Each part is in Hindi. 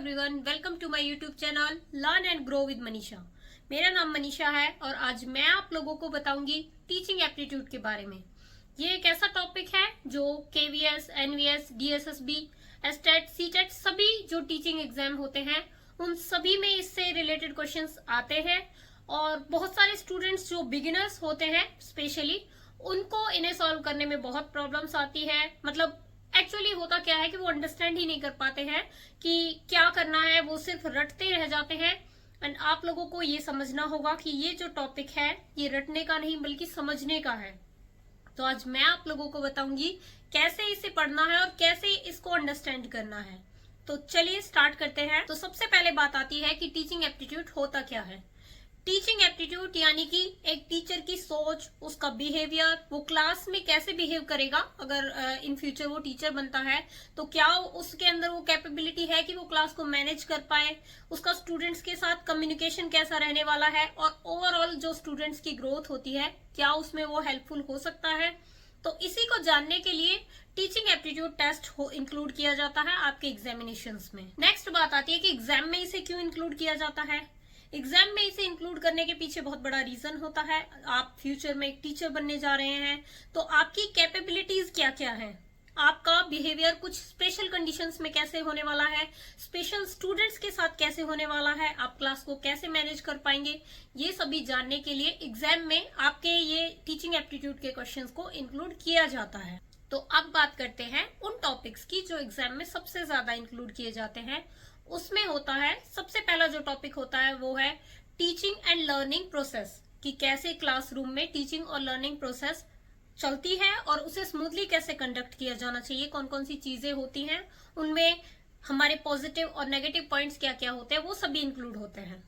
Everyone, welcome to my YouTube channel learn and grow with Manisha. मेरा नाम मनीषा है और आज मैं आप लोगों को बताऊंगी टीचिंग एप्टीट्यूड के बारे में। ये एक ऐसा टॉपिक है जो KVS, NVS, DSSB, STET, CTET सभी जो टीचिंग एग्जाम होते हैं उन सभी में इससे रिलेटेड क्वेश्चंस आते हैं और बहुत सारे स्टूडेंट्स जो बिगिनर्स होते हैं स्पेशली उनको इन्हें सॉल्व करने में बहुत प्रॉब्लम्स आती है। मतलब एक्चुअली होता क्या है कि वो अंडरस्टैंड ही नहीं कर पाते हैं कि क्या करना है, वो सिर्फ रटते रह जाते हैं। एंड आप लोगों को ये समझना होगा कि ये जो टॉपिक है ये रटने का नहीं बल्कि समझने का है। तो आज मैं आप लोगों को बताऊंगी कैसे इसे पढ़ना है और कैसे इसको अंडरस्टैंड करना है। तो चलिए स्टार्ट करते हैं। तो सबसे पहले बात आती है कि टीचिंग एप्टीट्यूड होता क्या है। टीचिंग एप्टीट्यूड यानी कि एक टीचर की सोच, उसका बिहेवियर, वो क्लास में कैसे बिहेव करेगा। अगर इन फ्यूचर वो टीचर बनता है तो क्या उसके अंदर वो कैपेबिलिटी है कि वो क्लास को मैनेज कर पाए, उसका स्टूडेंट्स के साथ कम्युनिकेशन कैसा रहने वाला है और ओवरऑल जो स्टूडेंट्स की ग्रोथ होती है क्या उसमें वो हेल्पफुल हो सकता है। तो इसी को जानने के लिए टीचिंग एप्टीट्यूड टेस्ट इंक्लूड किया जाता है आपके एग्जामिनेशंस में। नेक्स्ट बात आती है कि एग्जाम में इसे क्यों इंक्लूड किया जाता है। एग्जाम में इसे इंक्लूड करने के पीछे बहुत बड़ा रीजन होता है। आप फ्यूचर में एक टीचर बनने जा रहे हैं तो आपकी कैपेबिलिटीज क्या क्या है, आपका बिहेवियर कुछ स्पेशल कंडीशंस में कैसे होने वाला है, स्पेशल स्टूडेंट्स के साथ कैसे होने वाला है, आप क्लास को कैसे मैनेज कर पाएंगे, ये सभी जानने के लिए एग्जाम में आपके ये टीचिंग एप्टीट्यूड के क्वेश्चंस को इंक्लूड किया जाता है। तो अब बात करते हैं उन टॉपिक्स की जो एग्जाम में सबसे ज्यादा इंक्लूड किए जाते हैं। उसमें होता है सबसे पहला जो टॉपिक होता है वो है टीचिंग एंड लर्निंग प्रोसेस, कि कैसे क्लासरूम में टीचिंग और लर्निंग प्रोसेस चलती है और उसे स्मूथली कैसे कंडक्ट किया जाना चाहिए, कौन कौन सी चीजें होती हैं, उनमें हमारे पॉजिटिव और नेगेटिव पॉइंट्स क्या क्या होते हैं, वो सभी इंक्लूड होते हैं।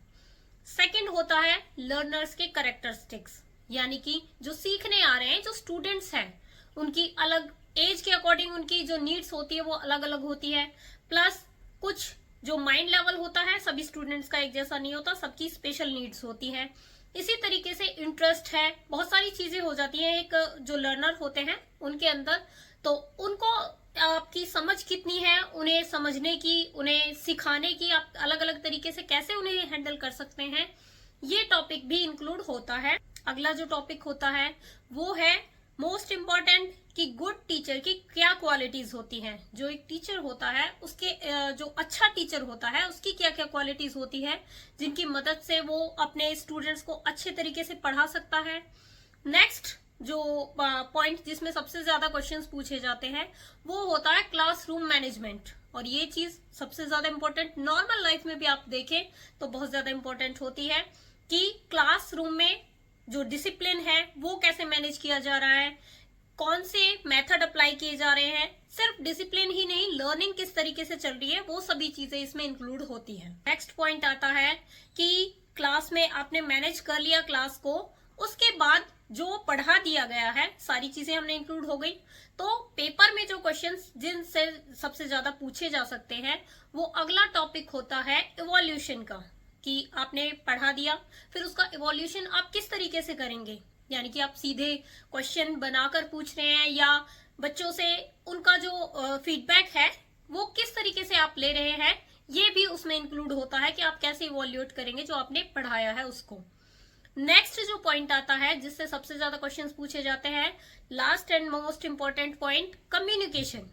सेकंड होता है लर्नर्स के कैरेक्टरिस्टिक्स, यानी कि जो सीखने आ रहे हैं, जो स्टूडेंट्स हैं, उनकी अलग एज के अकॉर्डिंग उनकी जो नीड्स होती है वो अलग अलग होती है। प्लस कुछ जो माइंड लेवल होता है सभी स्टूडेंट्स का एक जैसा नहीं होता, सबकी स्पेशल नीड्स होती हैं। इसी तरीके से इंटरेस्ट है, बहुत सारी चीजें हो जाती हैं एक जो लर्नर होते हैं उनके अंदर। तो उनको आपकी समझ कितनी है, उन्हें समझने की, उन्हें सिखाने की, आप अलग अलग तरीके से कैसे उन्हें हैंडल कर सकते हैं, ये टॉपिक भी इंक्लूड होता है। अगला जो टॉपिक होता है वो है मोस्ट इम्पॉर्टेंट, कि गुड टीचर की क्या क्वालिटीज होती हैं। जो एक टीचर होता है उसके जो अच्छा टीचर होता है उसकी क्या क्या क्वालिटीज होती है जिनकी मदद से वो अपने स्टूडेंट्स को अच्छे तरीके से पढ़ा सकता है। नेक्स्ट जो पॉइंट जिसमें सबसे ज्यादा क्वेश्चंस पूछे जाते हैं वो होता है क्लासरूम मैनेजमेंट। और ये चीज सबसे ज्यादा इंपॉर्टेंट नॉर्मल लाइफ में भी आप देखें तो बहुत ज्यादा इंपॉर्टेंट होती है कि क्लासरूम में जो डिसिप्लिन है वो कैसे मैनेज किया जा रहा है, कौन से मेथड अप्लाई किए जा रहे हैं, सिर्फ डिसिप्लिन ही नहीं लर्निंग किस तरीके से चल रही है, वो सभी चीजें इसमें इंक्लूड होती हैं। नेक्स्ट पॉइंट आता है कि क्लास में आपने मैनेज कर लिया क्लास को, उसके बाद जो पढ़ा दिया गया है सारी चीजें हमने इंक्लूड हो गई। तो पेपर में जो क्वेश्चंस जिनसे सबसे ज्यादा पूछे जा सकते हैं वो अगला टॉपिक होता है इवोल्यूशन का, कि आपने पढ़ा दिया फिर उसका इवोल्यूशन आप किस तरीके से करेंगे, यानी कि आप सीधे क्वेश्चन बनाकर पूछ रहे हैं या बच्चों से उनका जो फीडबैक है वो किस तरीके से आप ले रहे हैं, ये भी उसमें इंक्लूड होता है कि आप कैसे इवोल्यूट करेंगे जो आपने पढ़ाया है उसको। नेक्स्ट जो पॉइंट आता है जिससे सबसे ज्यादा क्वेश्चंस पूछे जाते हैं, last and most important point, communication.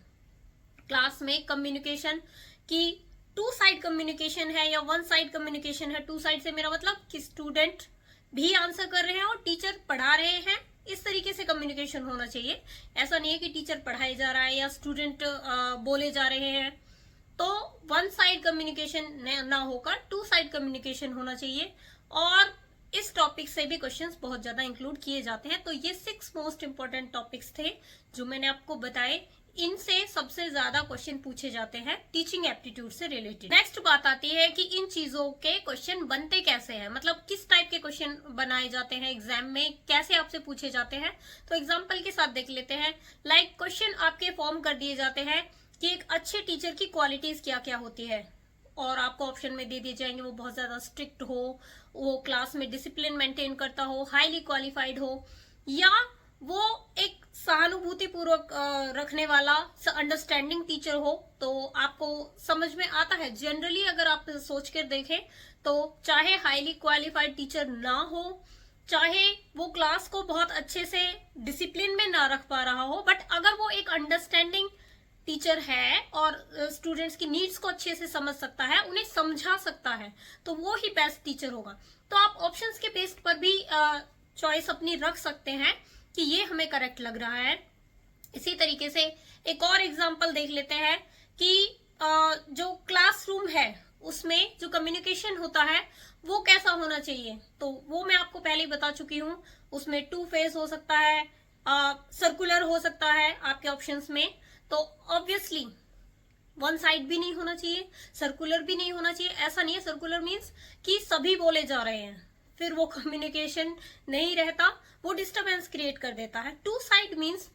Class में कम्युनिकेशन की टू साइड कम्युनिकेशन है या वन साइड कम्युनिकेशन है। टू साइड से मेरा मतलब कि स्टूडेंट भी आंसर कर रहे हैं और टीचर पढ़ा रहे हैं, इस तरीके से कम्युनिकेशन होना चाहिए। ऐसा नहीं है कि टीचर पढ़ाए जा रहा है या स्टूडेंट बोले जा रहे हैं। तो वन साइड कम्युनिकेशन ना होकर टू साइड कम्युनिकेशन होना चाहिए। और इस टॉपिक से भी क्वेश्चंस बहुत ज्यादा इंक्लूड किए जाते हैं। तो ये 6 मोस्ट इंपॉर्टेंट टॉपिक्स थे जो मैंने आपको बताए, इनसे सबसे ज्यादा क्वेश्चन पूछे जाते हैं टीचिंग एप्टीट्यूड से रिलेटेड। नेक्स्ट बात आती है कि इन चीजों के क्वेश्चन बनते कैसे हैं, मतलब किस टाइप के क्वेश्चन बनाए जाते हैं एग्जाम में, कैसे आपसे पूछे जाते हैं। तो एग्जांपल के साथ देख लेते हैं। लाइक क्वेश्चन आपके फॉर्म कर दिए जाते हैं कि एक अच्छे टीचर की क्वालिटीज क्या क्या होती है, और आपको ऑप्शन में दे दिए जाएंगे वो बहुत ज्यादा स्ट्रिक्ट हो, वो क्लास में डिसिप्लिन मेंटेन करता हो, हाईली क्वालिफाइड हो, या वो एक सहानुभूति पूर्वक रखने वाला अंडरस्टैंडिंग टीचर हो तो आपको समझ में आता है। जनरली अगर आप सोच कर देखें तो चाहे हाईली क्वालिफाइड टीचर ना हो, चाहे वो क्लास को बहुत अच्छे से डिसिप्लिन में ना रख पा रहा हो, बट अगर वो एक अंडरस्टैंडिंग टीचर है और स्टूडेंट्स की नीड्स को अच्छे से समझ सकता है, उन्हें समझा सकता है, तो वो ही बेस्ट टीचर होगा। तो आप ऑप्शंस के बेस पर भी चॉइस अपनी रख सकते हैं कि ये हमें करेक्ट लग रहा है। इसी तरीके से एक और एग्जांपल देख लेते हैं कि जो क्लासरूम है उसमें जो कम्युनिकेशन होता है वो कैसा होना चाहिए। तो वो मैं आपको पहले ही बता चुकी हूँ। उसमें 2 फेस हो सकता है, सर्कुलर हो सकता है आपके ऑप्शंस में। तो ऑब्वियसली वन साइड भी नहीं होना चाहिए, सर्कुलर भी नहीं होना चाहिए। ऐसा नहीं है सर्कुलर मीन्स कि सभी बोले जा रहे हैं, फिर वो कम्युनिकेशन नहीं रहता, वो डिस्टरबेंस क्रिएट कर देता है। 2 साइड मीन्स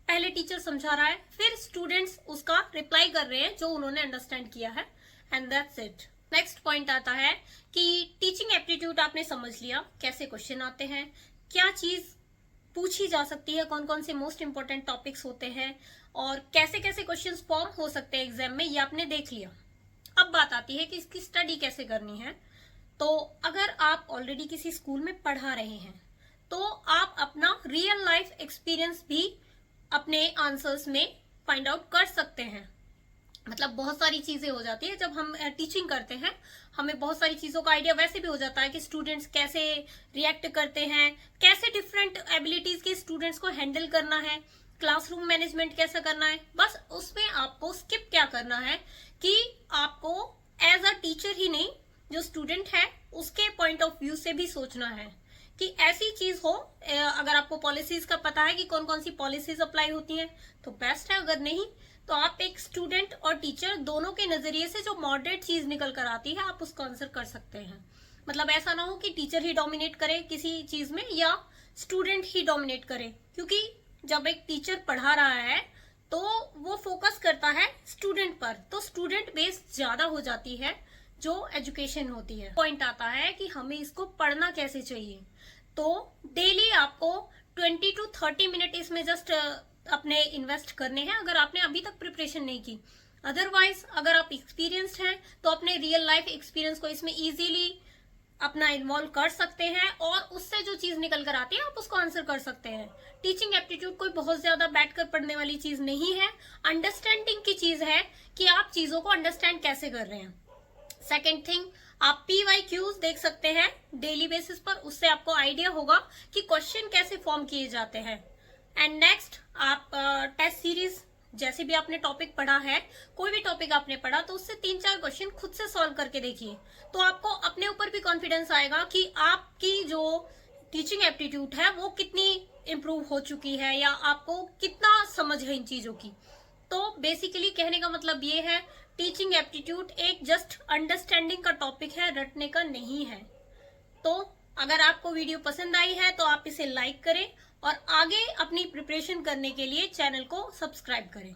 पहले टीचर समझा रहा है, फिर स्टूडेंट्स उसका रिप्लाई कर रहे हैं जो उन्होंने अंडरस्टैंड किया है, and that's it. Next point आता है कि टीचिंग एप्टीट्यूड आपने समझ लिया, कैसे क्वेश्चन आते हैं, क्या चीज पूछी जा सकती है, कौन कौन से मोस्ट इंपोर्टेंट टॉपिक्स होते हैं और कैसे कैसे क्वेश्चंस फॉर्म हो सकते हैं एग्जाम में, ये आपने देख लिया। अब बात आती है कि इसकी स्टडी कैसे करनी है। तो अगर आप ऑलरेडी किसी स्कूल में पढ़ा रहे हैं तो आप अपना रियल लाइफ एक्सपीरियंस भी अपने आंसर्स में फाइंड आउट कर सकते हैं। मतलब बहुत सारी चीजें हो जाती है जब हम टीचिंग करते हैं, हमें बहुत सारी चीजों का आइडिया वैसे भी हो जाता है कि स्टूडेंट्स कैसे रिएक्ट करते हैं, कैसे डिफरेंट एबिलिटीज के स्टूडेंट्स को हैंडल करना है, क्लासरूम मैनेजमेंट कैसा करना है। बस उसमें आपको स्किप क्या करना है कि आपको एज अ टीचर ही नहीं, जो स्टूडेंट है उसके पॉइंट ऑफ व्यू से भी सोचना है कि ऐसी चीज हो। अगर आपको पॉलिसीज का पता है कि कौन कौन सी पॉलिसीज अप्लाई होती हैं तो बेस्ट है, अगर नहीं तो आप एक स्टूडेंट और टीचर दोनों के नजरिए से जो मॉडरेट चीज निकल कर आती है आप उसको आंसर कर सकते हैं। मतलब ऐसा ना हो कि टीचर ही डोमिनेट करे किसी चीज में या स्टूडेंट ही डोमिनेट करे, क्योंकि जब एक टीचर पढ़ा रहा है तो वो फोकस करता है स्टूडेंट पर, तो स्टूडेंट बेस ज्यादा हो जाती है जो एजुकेशन होती है। पॉइंट आता है कि हमें इसको पढ़ना कैसे चाहिए। तो डेली आपको 20 to 30 मिनट इसमें जस्ट अपने इन्वेस्ट करने हैं अगर आपने अभी तक प्रिपरेशन नहीं की। अदरवाइज अगर आप एक्सपीरियंस्ड हैं तो अपने रियल लाइफ एक्सपीरियंस को इसमें इजीली अपना इन्वॉल्व कर सकते हैं और उससे जो चीज निकल कर आती है आप उसको आंसर कर सकते हैं। टीचिंग एप्टीट्यूड कोई बहुत ज्यादा बैठकर पढ़ने वाली चीज नहीं है, अंडरस्टैंडिंग की चीज है कि आप चीजों को अंडरस्टैंड कैसे कर रहे हैं। सेकेंड थिंग, आप PYQs देख सकते हैं डेली बेसिस पर, उससे आपको आइडिया होगा कि क्वेश्चन कैसे फॉर्म किए जाते हैं। एंड नेक्स्ट, आप टेस्ट सीरीज जैसे भी आपने टॉपिक पढ़ा है, कोई भी टॉपिक आपने पढ़ा तो उससे 3-4 क्वेश्चन खुद से सॉल्व करके देखिए, तो आपको अपने ऊपर भी कॉन्फिडेंस आएगा कि आपकी जो टीचिंग एप्टीट्यूड है वो कितनी इम्प्रूव हो चुकी है या आपको कितना समझ है इन चीजों की। तो बेसिकली कहने का मतलब ये है, टीचिंग एप्टीट्यूड एक जस्ट अंडरस्टैंडिंग का टॉपिक है, रटने का नहीं है। तो अगर आपको वीडियो पसंद आई है तो आप इसे लाइक करें और आगे अपनी प्रिपरेशन करने के लिए चैनल को सब्सक्राइब करें।